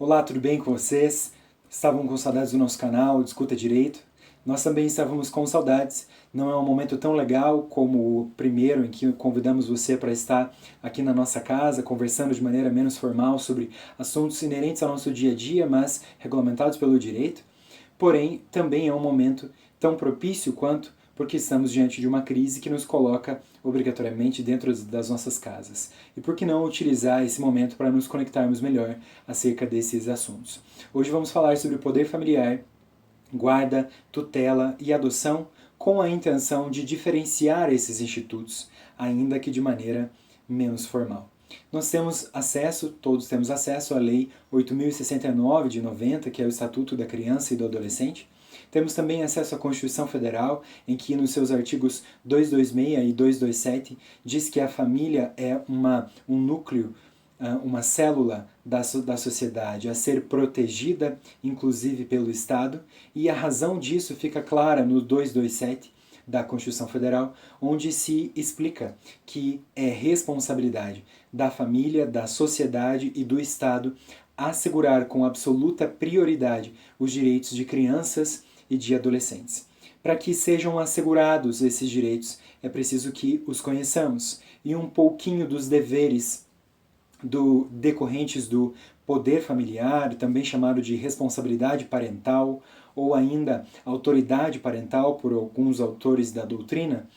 Olá, tudo bem com vocês? Estavam com saudades do nosso canal, Discuta Direito? Nós também estávamos com saudades. Não é um momento tão legal como o primeiro, em que convidamos você para estar aqui na nossa casa, conversando de maneira menos formal sobre assuntos inerentes ao nosso dia a dia, mas regulamentados pelo direito. Porém, também é um momento tão propício quanto, porque estamos diante de uma crise que nos coloca obrigatoriamente dentro das nossas casas. E por que não utilizar esse momento para nos conectarmos melhor acerca desses assuntos? Hoje vamos falar sobre o poder familiar, guarda, tutela e adoção, com a intenção de diferenciar esses institutos, ainda que de maneira menos formal. Nós temos acesso, todos temos acesso à Lei 8.069 de 90, que é o Estatuto da Criança e do Adolescente. Temos também acesso à Constituição Federal, em que nos seus artigos 226 e 227 diz que a família é um núcleo, uma célula da sociedade a ser protegida, inclusive pelo Estado, e a razão disso fica clara no 227 da Constituição Federal, onde se explica que é responsabilidade da família, da sociedade e do Estado assegurar com absoluta prioridade os direitos de crianças e de adolescentes. Para que sejam assegurados esses direitos, é preciso que os conheçamos e um pouquinho dos deveres decorrentes do poder familiar, também chamado de responsabilidade parental, ou ainda autoridade parental por alguns autores da doutrina,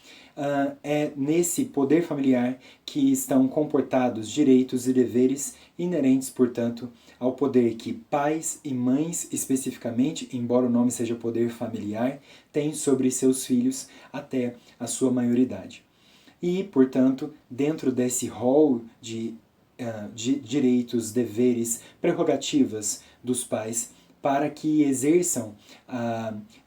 é nesse poder familiar que estão comportados direitos e deveres inerentes, portanto, ao poder que pais e mães, especificamente, embora o nome seja poder familiar, têm sobre seus filhos até a sua maioridade. E, portanto, dentro desse rol de direitos, deveres, prerrogativas dos pais para que exerçam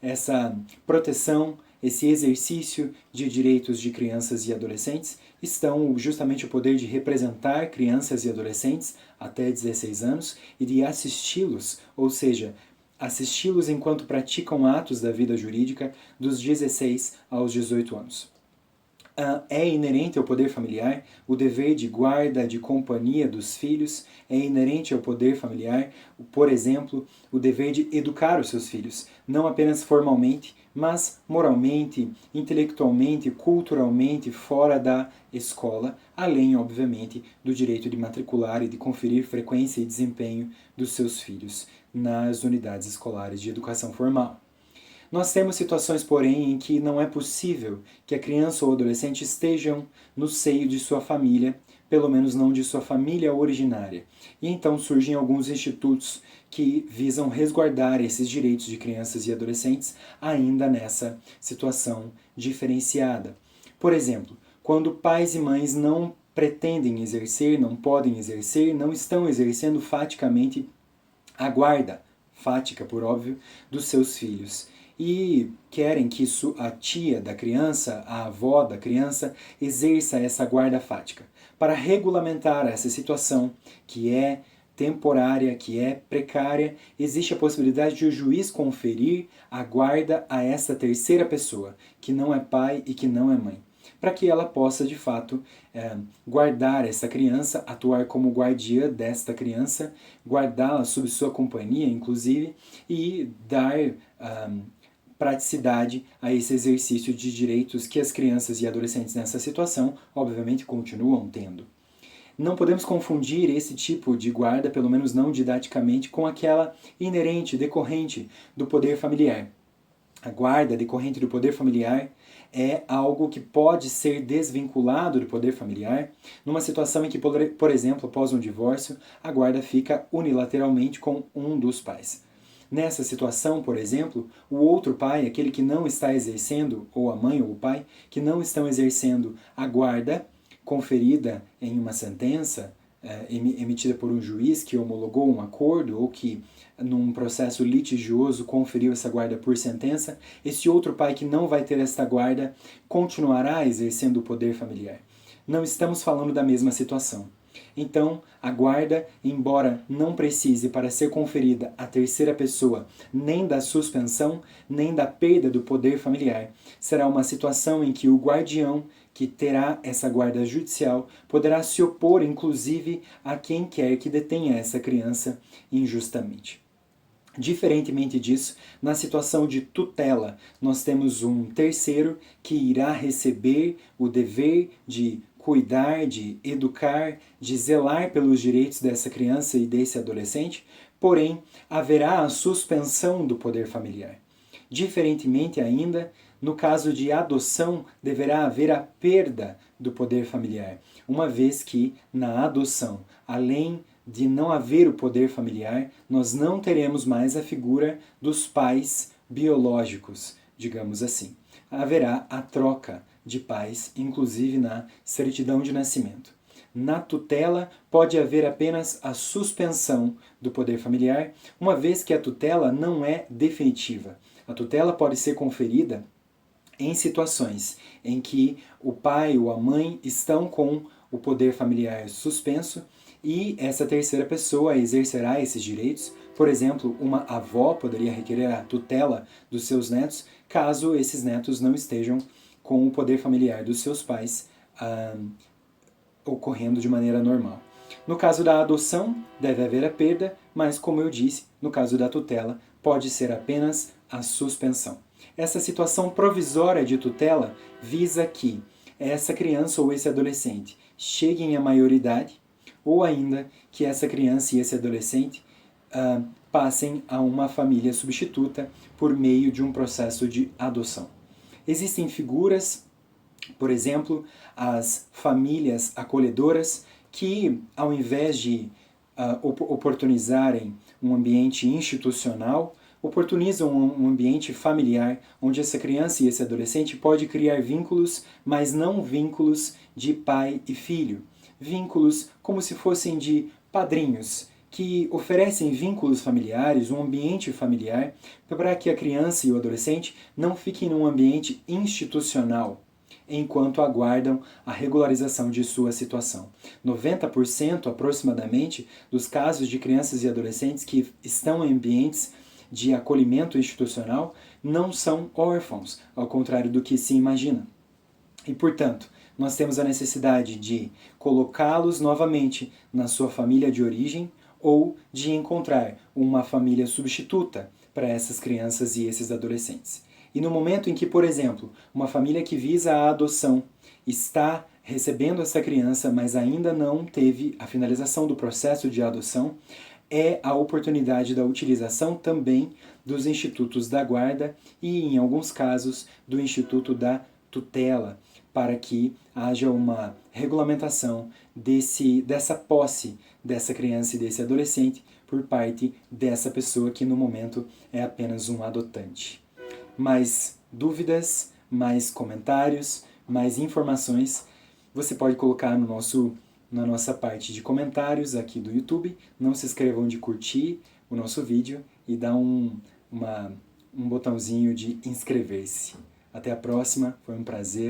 essa proteção, esse exercício de direitos de crianças e adolescentes, estão justamente o poder de representar crianças e adolescentes até 16 anos e de assisti-los, ou seja, assisti-los enquanto praticam atos da vida jurídica dos 16 aos 18 anos. É inerente ao poder familiar o dever de guarda, de companhia dos filhos, é inerente ao poder familiar, por exemplo, o dever de educar os seus filhos, não apenas formalmente, mas moralmente, intelectualmente, culturalmente, fora da escola, além, obviamente, do direito de matricular e de conferir frequência e desempenho dos seus filhos nas unidades escolares de educação formal. Nós temos situações, porém, em que não é possível que a criança ou adolescente estejam no seio de sua família, pelo menos não de sua família originária. E então surgem alguns institutos que visam resguardar esses direitos de crianças e adolescentes ainda nessa situação diferenciada. Por exemplo, quando pais e mães não pretendem exercer, não podem exercer, não estão exercendo faticamente a guarda, fática por óbvio, dos seus filhos e querem que a tia da criança, a avó da criança, exerça essa guarda fática. Para regulamentar essa situação, que é temporária, que é precária, existe a possibilidade de o juiz conferir a guarda a essa terceira pessoa, que não é pai e que não é mãe, para que ela possa, de fato, guardar essa criança, atuar como guardiã desta criança, guardá-la sob sua companhia, inclusive, e dar praticidade a esse exercício de direitos que as crianças e adolescentes nessa situação, obviamente, continuam tendo. Não podemos confundir esse tipo de guarda, pelo menos não didaticamente, com aquela inerente, decorrente do poder familiar. A guarda decorrente do poder familiar é algo que pode ser desvinculado do poder familiar numa situação em que, por exemplo, após um divórcio, a guarda fica unilateralmente com um dos pais. Nessa situação, por exemplo, o outro pai, aquele que não está exercendo, ou a mãe ou o pai, que não estão exercendo a guarda conferida em uma sentença emitida por um juiz que homologou um acordo ou que num processo litigioso conferiu essa guarda por sentença, esse outro pai que não vai ter esta guarda continuará exercendo o poder familiar. Não estamos falando da mesma situação. Então, a guarda, embora não precise para ser conferida à terceira pessoa nem da suspensão, nem da perda do poder familiar, será uma situação em que o guardião que terá essa guarda judicial, poderá se opor, inclusive, a quem quer que detenha essa criança injustamente. Diferentemente disso, na situação de tutela, nós temos um terceiro que irá receber o dever de cuidar, de educar, de zelar pelos direitos dessa criança e desse adolescente, porém, haverá a suspensão do poder familiar. Diferentemente ainda, no caso de adoção, deverá haver a perda do poder familiar, uma vez que, na adoção, além de não haver o poder familiar, nós não teremos mais a figura dos pais biológicos, digamos assim. Haverá a troca de pais, inclusive na certidão de nascimento. Na tutela, pode haver apenas a suspensão do poder familiar, uma vez que a tutela não é definitiva. A tutela pode ser conferida em situações em que o pai ou a mãe estão com o poder familiar suspenso e essa terceira pessoa exercerá esses direitos. Por exemplo, uma avó poderia requerer a tutela dos seus netos, caso esses netos não estejam com o poder familiar dos seus pais ocorrendo de maneira normal. No caso da adoção, deve haver a perda, mas, como eu disse, no caso da tutela, pode ser apenas a suspensão. Essa situação provisória de tutela visa que essa criança ou esse adolescente cheguem à maioridade, ou ainda que essa criança e esse adolescente passem a uma família substituta por meio de um processo de adoção. Existem figuras, por exemplo, as famílias acolhedoras, que ao invés de oportunizarem um ambiente institucional, oportunizam um ambiente familiar, onde essa criança e esse adolescente pode criar vínculos, mas não vínculos de pai e filho. Vínculos como se fossem de padrinhos, que oferecem vínculos familiares, um ambiente familiar, para que a criança e o adolescente não fiquem num ambiente institucional, enquanto aguardam a regularização de sua situação. 90% aproximadamente dos casos de crianças e adolescentes que estão em ambientes de acolhimento institucional não são órfãos, ao contrário do que se imagina. E, portanto, nós temos a necessidade de colocá-los novamente na sua família de origem ou de encontrar uma família substituta para essas crianças e esses adolescentes. E no momento em que, por exemplo, uma família que visa a adoção está recebendo essa criança, mas ainda não teve a finalização do processo de adoção, é a oportunidade da utilização também dos institutos da guarda e, em alguns casos, do instituto da tutela, para que haja uma regulamentação dessa posse dessa criança e desse adolescente por parte dessa pessoa que no momento é apenas um adotante. Mais dúvidas, mais comentários, mais informações, você pode colocar na nossa parte de comentários aqui do YouTube. Não se esqueçam de curtir o nosso vídeo e dar um botãozinho de inscrever-se. Até a próxima, foi um prazer.